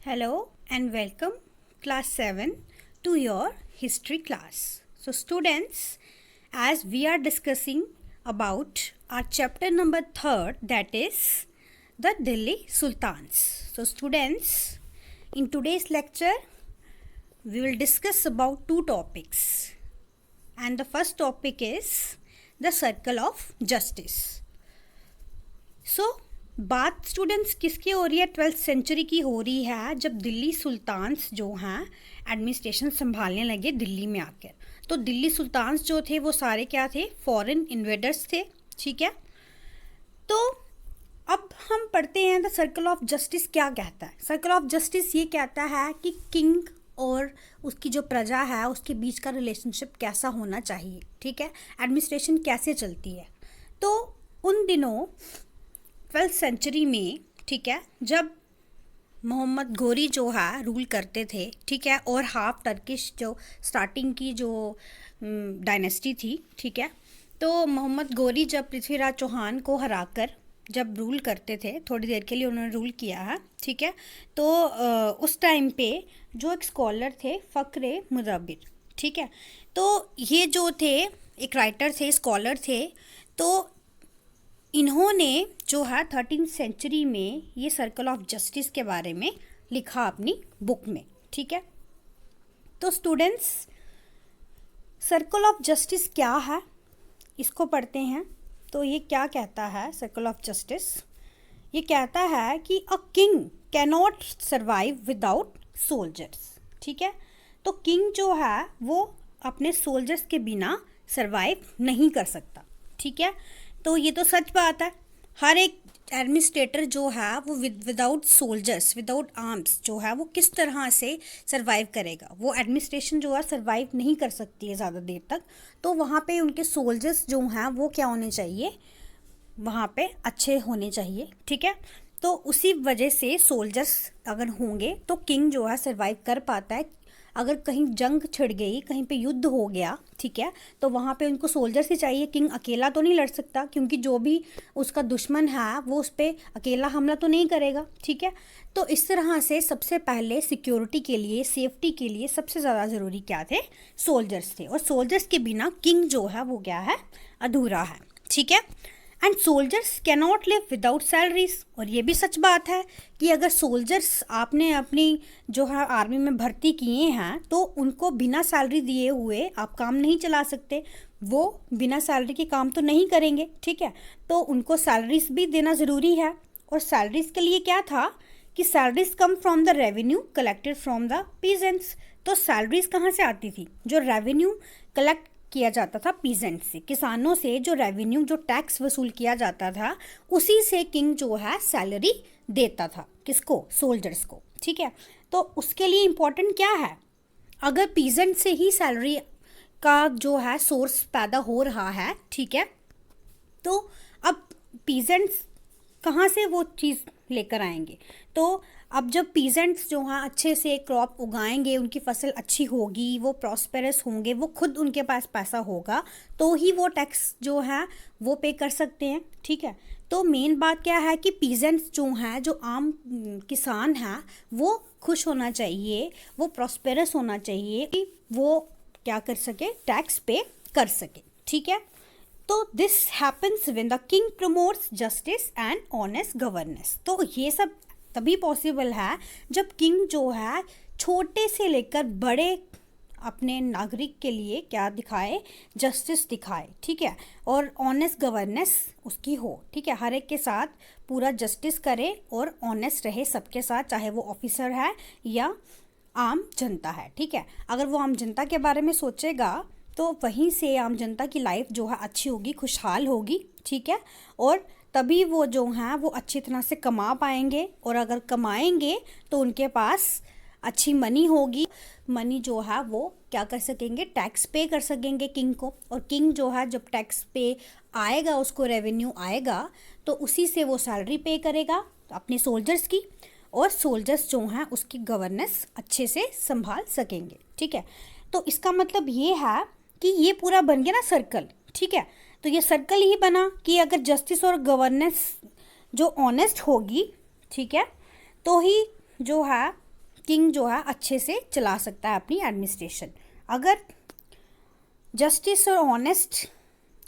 Hello and welcome class 7 to your history class. So students, as we are discussing about our chapter number 3rd, that is the Delhi Sultans. So students, in today's lecture we will discuss about two topics, and the first topic is the circle of justice. So बात students किसकी हो रही है? 12th century की हो रही है, जब दिल्ली सुल्तान्स जो हैं एडमिनिस्ट्रेशन संभालने लगे दिल्ली में आकर. तो दिल्ली सुल्तान्स जो थे वो सारे क्या थे? फॉरेन इन्वेडर्स थे. ठीक है, तो अब हम पढ़ते हैं द सर्कल ऑफ जस्टिस क्या कहता है. सर्कल ऑफ जस्टिस ये कहता है कि किंग और उसकी जो प्रजा है उसके बीच का रिलेशनशिप कैसा होना चाहिए. ठीक है, एडमिनिस्ट्रेशन कैसे चलती है. तो उन दिनों 12th सेंचुरी में, ठीक है, जब मोहम्मद गोरी जो है रूल करते थे, ठीक है, और हाफ टर्किश जो स्टार्टिंग की जो डायनेस्टी थी, ठीक है, तो मोहम्मद गोरी जब पृथ्वीराज चौहान को हराकर जब रूल करते थे, थोड़ी देर के लिए उन्होंने रूल किया है, ठीक है, तो उस टाइम पे जो एक स्कॉलर थे फ़क्र मुदब्बिर, ठीक है, तो ये जो थे एक राइटर थे, स्कॉलर थे, तो इन्होंने जो है 13th सेंचुरी में ये सर्कल ऑफ जस्टिस के बारे में लिखा अपनी बुक में. ठीक है, तो स्टूडेंट्स सर्कल ऑफ जस्टिस क्या है इसको पढ़ते हैं. तो ये क्या कहता है सर्कल ऑफ जस्टिस? ये कहता है कि a king cannot survive without soldiers. ठीक है, तो किंग जो है वो अपने सोल्जर्स के बिना सर्वाइव नहीं कर सकता. ठीक है, तो ये तो सच बात है. हर एक एडमिनिस्ट्रेटर जो है वो विदाउट सोल्जर्स, विदाउट आर्म्स जो है वो किस तरह से सरवाइव करेगा. वो एडमिनिस्ट्रेशन जो है सरवाइव नहीं कर सकती है ज़्यादा देर तक. तो वहाँ पे उनके सोल्जर्स जो हैं वो क्या होने चाहिए? वहाँ पे अच्छे होने चाहिए. ठीक है, तो उसी वजह से सोल्जर्स अगर होंगे तो किंग जो है सरवाइव कर पाता है. अगर कहीं जंग छिड़ गई, कहीं पे युद्ध हो गया, ठीक है, तो वहाँ पे उनको सोल्जर्स ही चाहिए. किंग अकेला तो नहीं लड़ सकता, क्योंकि जो भी उसका दुश्मन है वो उस पर अकेला हमला तो नहीं करेगा. ठीक है, तो इस तरह से सबसे पहले सिक्योरिटी के लिए, सेफ्टी के लिए सबसे ज़्यादा ज़रूरी क्या थे? सोल्जर्स थे. और सोल्जर्स के बिना किंग जो है वो क्या है? अधूरा है. ठीक है, and soldiers cannot live without salaries. और ये भी सच बात है कि अगर सोल्जर्स आपने अपनी जो है आर्मी में भर्ती किए हैं तो उनको बिना सैलरी दिए हुए आप काम नहीं चला सकते. वो बिना सैलरी के काम तो नहीं करेंगे. ठीक है, तो उनको सैलरीज भी देना ज़रूरी है. और सैलरीज के लिए क्या था कि salaries come from the revenue collected from the peasants. तो सैलरीज कहाँ से आती थी? जो रेवेन्यू कलेक्ट किया जाता था पीजेंट से, किसानों से जो रेवेन्यू, जो टैक्स वसूल किया जाता था, उसी से किंग जो है सैलरी देता था. किसको? सोल्जर्स को. ठीक है, तो उसके लिए इम्पोर्टेंट क्या है? अगर पीजेंट से ही सैलरी का जो है सोर्स पैदा हो रहा है, ठीक है, तो अब पीजेंट्स कहाँ से वो चीज़ लेकर आएंगे? तो अब जब पीजेंट्स जो हैं अच्छे से क्रॉप उगाएंगे, उनकी फसल अच्छी होगी, वो प्रॉस्पेरस होंगे, वो खुद उनके पास पैसा होगा, तो ही वो टैक्स जो है वो पे कर सकते हैं. ठीक है, तो मेन बात क्या है कि पीजेंट्स जो हैं, जो आम किसान हैं, वो खुश होना चाहिए, वो प्रॉस्पेरस होना चाहिए कि वो क्या कर सके? टैक्स पे कर सके. ठीक है, तो this happens when the king promotes justice and honest governance. तो ये सब तभी पॉसिबल है जब किंग जो है छोटे से लेकर बड़े अपने नागरिक के लिए क्या दिखाए? जस्टिस दिखाए. ठीक है, और ऑनेस्ट गवर्नेंस उसकी हो. ठीक है, हर एक के साथ पूरा जस्टिस करे और ऑनेस्ट रहे सबके साथ, चाहे वो ऑफिसर है या आम जनता है. ठीक है, अगर वो आम जनता के बारे में सोचेगा तो वहीं से आम जनता की लाइफ जो है अच्छी होगी, खुशहाल होगी. ठीक है, और तभी वो जो हैं वो अच्छी तरह से कमा पाएंगे. और अगर कमाएंगे तो उनके पास अच्छी मनी होगी. मनी जो है वो क्या कर सकेंगे? टैक्स पे कर सकेंगे किंग को. और किंग जो है जब टैक्स पे आएगा, उसको रेवेन्यू आएगा, तो उसी से वो सैलरी पे करेगा अपने सोल्जर्स की, और सोल्जर्स जो हैं उसकी गवर्नेंस अच्छे से संभाल सकेंगे. ठीक है, तो इसका मतलब ये है कि ये पूरा बन गया ना सर्कल. ठीक है, तो ये सर्कल ही बना कि अगर जस्टिस और गवर्नेंस जो ऑनेस्ट होगी, ठीक है, तो ही जो है किंग जो है अच्छे से चला सकता है अपनी एडमिनिस्ट्रेशन। अगर जस्टिस और ऑनेस्ट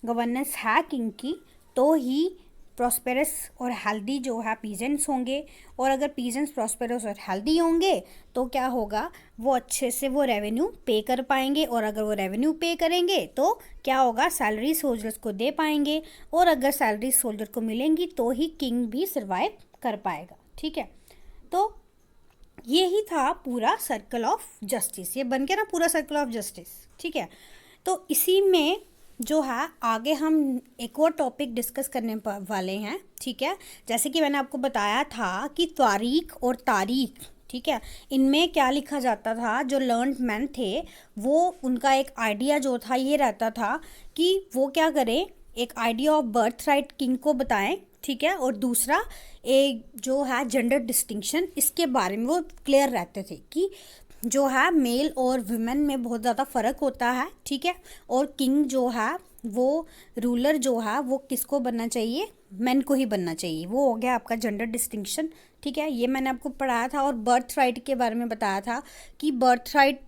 गवर्नेंस है किंग की, तो ही प्रॉस्पेरस और हेल्दी जो है पीजेंट्स होंगे, और अगर पीजेंट्स प्रॉस्पेरस और हेल्दी होंगे तो क्या होगा, वो अच्छे से वो रेवेन्यू पे कर पाएंगे, और अगर वो रेवेन्यू पे करेंगे तो क्या होगा, सैलरी सोल्जर्स को दे पाएंगे, और अगर सैलरी सोल्जर को मिलेंगी तो ही किंग भी सर्वाइव कर पाएगा। ठीक है, तो ये ही था पूरा सर्कल ऑफ जस्टिस, ये बन गया ना पूरा सर्कल ऑफ जस्टिस। ठीक है, तो इसी में जो है आगे हम एक और टॉपिक डिस्कस करने वाले हैं। ठीक है, जैसे कि मैंने आपको बताया था कि तारीख और तारीख, ठीक है, इनमें क्या लिखा जाता था, जो लर्नड मैन थे वो उनका एक आइडिया जो था ये रहता था कि वो क्या करें, एक idea of birth right king को बताएं। ठीक है, और दूसरा एक जो है जेंडर डिस्टिंक्शन, इसके बारे में वो क्लियर रहते थे कि जो है मेल और वुमेन में बहुत ज़्यादा फ़र्क होता है। ठीक है, और किंग जो है वो रूलर जो है वो किसको बनना चाहिए, मैन को ही बनना चाहिए। वो हो गया आपका जेंडर डिस्टिंक्शन। ठीक है, ये मैंने आपको पढ़ाया था, और बर्थ राइट के बारे में बताया था कि बर्थ राइट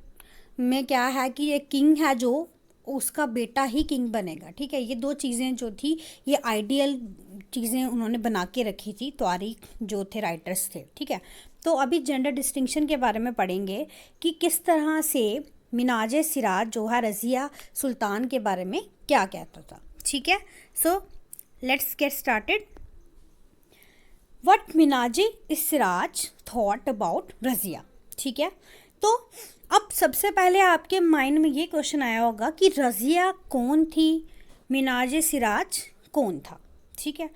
में क्या है कि ये किंग है जो उसका बेटा ही किंग बनेगा। ठीक है, ये दो चीज़ें जो थी ये आइडियल चीज़ें उन्होंने बना के रखी थी तारीख जो थे राइटर्स थे। ठीक है, तो अभी जेंडर डिस्टिंक्शन के बारे में पढ़ेंगे कि किस तरह से मिनाजे सिराज जो है रज़िया सुल्तान के बारे में क्या कहता था। ठीक है, so let's get started. What Minhaje Siraj thought about Razia. ठीक है, तो अब सबसे पहले आपके माइंड में ये क्वेश्चन आया होगा कि रज़िया कौन थी, मिनाजे सिराज कौन था। ठीक है,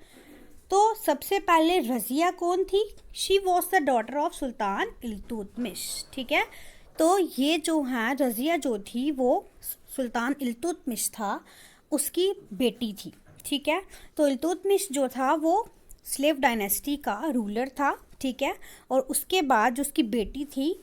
तो सबसे पहले रज़िया कौन थी, she was the daughter of Sultan Iltutmish. ठीक है, तो ये जो है रज़िया जो थी वो सुल्तान इल्तुतमिश था उसकी बेटी थी। ठीक है, तो इल्तुतमिश जो था वो स्लेव डायनेस्टी का रूलर था। ठीक है, और उसके बाद जो उसकी बेटी थी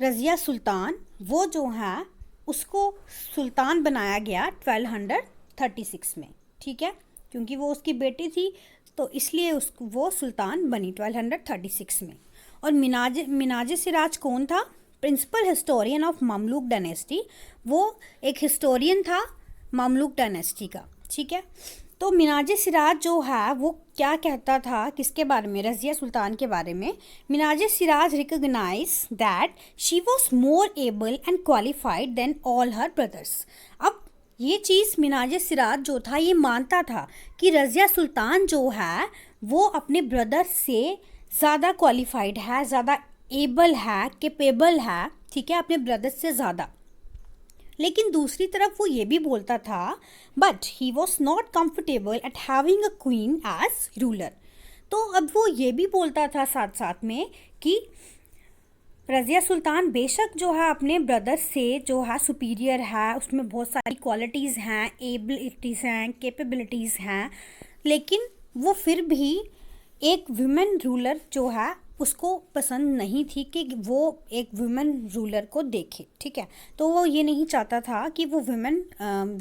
रज़िया सुल्तान, वो जो है उसको सुल्तान बनाया गया 1236 में। ठीक है, क्योंकि वो उसकी बेटी थी तो इसलिए वो सुल्तान बनी 1236 में। और मिनाजे सिराज कौन था, principal historian of Mamluk dynasty, वो एक हिस्टोरियन था ममलूक डायनेस्टी का। ठीक है, तो मिनाजे सिराज जो है वो क्या कहता था, किसके बारे में, रज़िया सुल्तान के बारे में। Minhaje Siraj recognise that she was more able and qualified then all her brothers. अब ये चीज़ मिनाजे सिराज जो था ये मानता था कि रज़िया सुल्तान जो है वो अपने ब्रदर से ज़्यादा क्वालिफाइड है, ज़्यादा एबल है, कैपेबल है। ठीक है, अपने ब्रदर से ज़्यादा। लेकिन दूसरी तरफ वो ये भी बोलता था but he was not comfortable at having a queen as ruler. तो अब वो ये भी बोलता था साथ साथ में कि रज़िया सुल्तान बेशक जो है अपने ब्रदर से जो है सुपीरियर है, उसमें बहुत सारी क्वालिटीज़ हैं, एबिलिटीज़ हैं, कैपेबिलिटीज़ हैं, लेकिन वो फिर भी एक वुमेन रूलर जो है उसको पसंद नहीं थी कि वो एक वुमेन रूलर को देखे। ठीक है, तो वो ये नहीं चाहता था कि वो वुमेन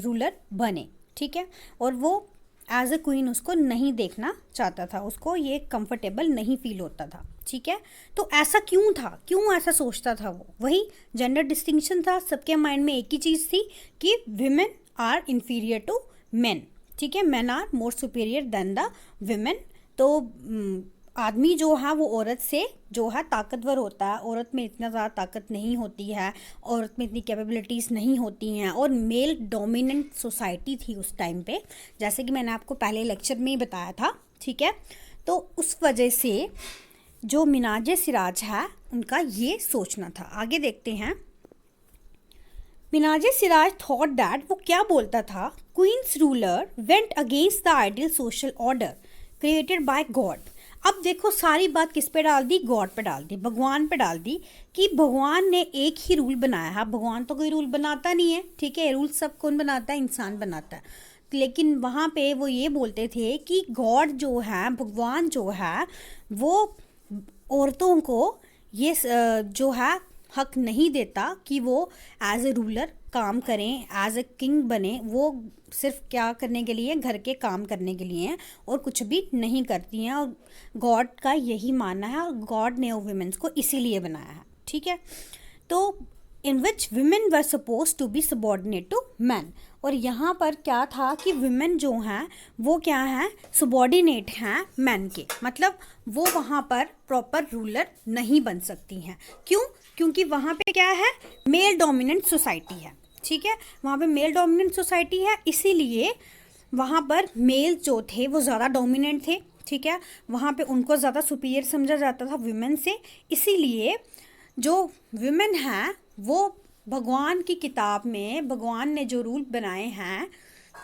रूलर बने। ठीक है, और वो एज अ क्वीन उसको नहीं देखना चाहता था, उसको ये कंफर्टेबल नहीं फील होता था। ठीक है, तो ऐसा क्यों था, क्यों ऐसा सोचता था वो, वही जेंडर डिस्टिंक्शन था। सबके माइंड में एक ही चीज़ थी कि women are inferior to men. ठीक है, men are more superior than the women. तो आदमी जो है वो औरत से जो है ताकतवर होता है, औरत में इतना ज़्यादा ताकत नहीं होती है, औरत में इतनी कैपेबिलिटीज़ नहीं होती हैं, और मेल डोमिनेंट सोसाइटी थी उस टाइम पे, जैसे कि मैंने आपको पहले लेक्चर में ही बताया था। ठीक है, तो उस वजह से जो मिनाजे सिराज है उनका ये सोचना था। आगे देखते हैं। मिनाजे सिराज थॉट दैट, वो क्या बोलता था, queens ruler went against the ideal social order created by God. अब देखो सारी बात किस पे डाल दी, गॉड पे डाल दी, भगवान पे डाल दी कि भगवान ने एक ही रूल बनाया है। भगवान तो कोई रूल बनाता नहीं है। ठीक है, रूल सब कौन बनाता है, इंसान बनाता है। लेकिन वहाँ पे वो ये बोलते थे कि गॉड जो है, भगवान जो है, वो औरतों को ये जो है हक नहीं देता कि वो एज ए रूलर काम करें, एज ए किंग बने। वो सिर्फ क्या करने के लिए, घर के काम करने के लिए हैं और कुछ भी नहीं करती हैं। और गॉड का यही मानना है और गॉड ने वुमेन्स को इसीलिए बनाया है, ठीक है। तो in which women were supposed to be subordinate to man. और यहाँ पर क्या था कि women जो हैं वो क्या हैं, सबॉर्डिनेट हैं मैन के, मतलब वो वहाँ पर प्रॉपर रूलर नहीं बन सकती हैं। क्यों? क्योंकि वहाँ पे क्या है, मेल डोमिनेंट सोसाइटी है, ठीक है। वहाँ पे मेल डोमिनेंट सोसाइटी है, इसीलिए वहाँ पर मेल जो थे वो ज़्यादा डोमिनेंट थे, ठीक है। वहाँ पे उनको ज़्यादा सुपीरियर समझा जाता था वुमेन से। इसीलिए जो वुमेन हैं वो भगवान की किताब में, भगवान ने जो रूल बनाए हैं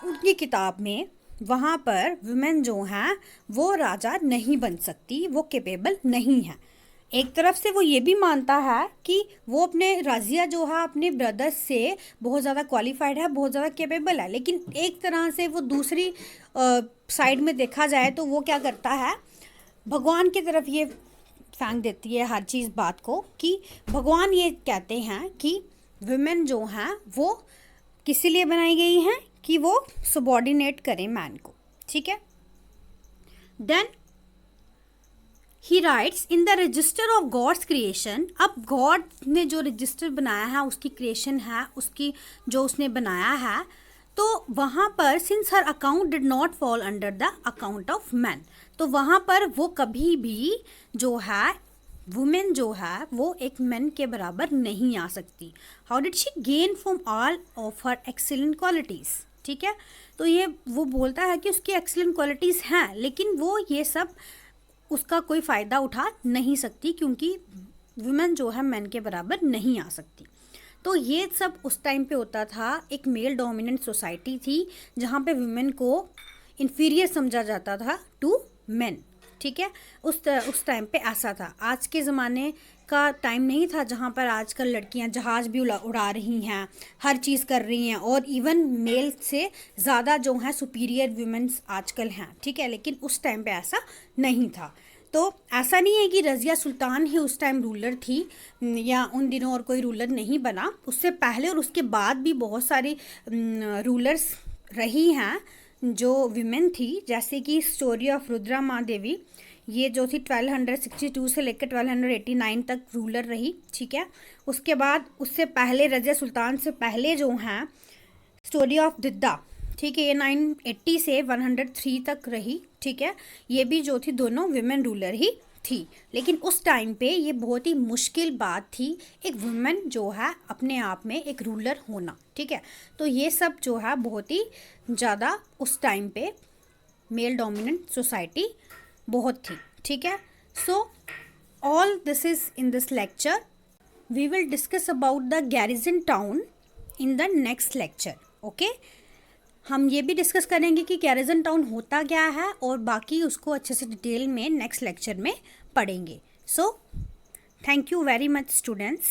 उनकी किताब में, वहाँ पर वुमेन जो हैं वो राजा नहीं बन सकती, वो कैपेबल नहीं है। एक तरफ से वो ये भी मानता है कि वो अपने राजिया जो है अपने ब्रदर्स से बहुत ज़्यादा क्वालिफाइड है, बहुत ज़्यादा कैपेबल है, लेकिन एक तरह से वो दूसरी साइड में देखा जाए तो वो क्या करता है, भगवान की तरफ ये फेंक देती है हर चीज़ बात को, कि भगवान ये कहते हैं कि वुमेन जो हैं वो किस लिए बनाई गई हैं, कि वो सबॉर्डिनेट करें मैन को, ठीक है। Then he writes in the register of God's creation. अब गॉड ने जो रजिस्टर बनाया है, उसकी क्रिएशन है, उसकी जो उसने बनाया है, तो वहाँ पर since her account did not fall under the account of man, तो वहाँ पर वो कभी भी जो है वुमेन जो है वो एक मैन के बराबर नहीं आ सकती। How did she gain from all of her excellent qualities, ठीक है। तो ये वो बोलता है कि उसकी एक्सीलेंट क्वालिटीज़ हैं, लेकिन वो ये सब उसका कोई फ़ायदा उठा नहीं सकती, क्योंकि वुमेन जो है मैन के बराबर नहीं आ सकती। तो ये सब उस टाइम पे होता था, एक मेल डोमिनेंट सोसाइटी थी जहाँ पे वुमेन को इन्फीरियर समझा जाता था टू मेन, ठीक है। उस टाइम पे ऐसा था। आज के ज़माने का टाइम नहीं था जहाँ पर आजकल लड़कियाँ जहाज़ भी उड़ा रही हैं, हर चीज़ कर रही हैं, और इवन मेल से ज़्यादा जो हैं सुपीरियर वुमेन्स आजकल हैं, ठीक है। लेकिन उस टाइम पे ऐसा नहीं था। तो ऐसा नहीं है कि रज़िया सुल्तान ही उस टाइम रूलर थी या उन दिनों और कोई रूलर नहीं बना। उससे पहले और उसके बाद भी बहुत सारी रूलर्स रही हैं जो विमेन थी, जैसे कि स्टोरी ऑफ रुद्रा माँ देवी, ये जो थी 1262 से लेकर 1289 तक रूलर रही, ठीक है। उसके बाद उससे पहले रज़िया सुल्तान से पहले जो हैं स्टोरी ऑफ दिद्दा, ठीक है, ये 980 से 103 तक रही, ठीक है। ये भी जो थी दोनों विमेन रूलर ही थी। लेकिन उस टाइम पे ये बहुत ही मुश्किल बात थी एक वुमेन जो है अपने आप में एक रूलर होना, ठीक है। तो ये सब जो है बहुत ही ज़्यादा उस टाइम पे मेल डोमिनेंट सोसाइटी बहुत थी, ठीक है। So all this is in this lecture. We will discuss about the garrison town in the next lecture, okay. हम ये भी डिस्कस करेंगे कि गैरिजन टाउन होता क्या है, और बाकी उसको अच्छे से डिटेल में नेक्स्ट लेक्चर में पढ़ेंगे। So thank you very much students.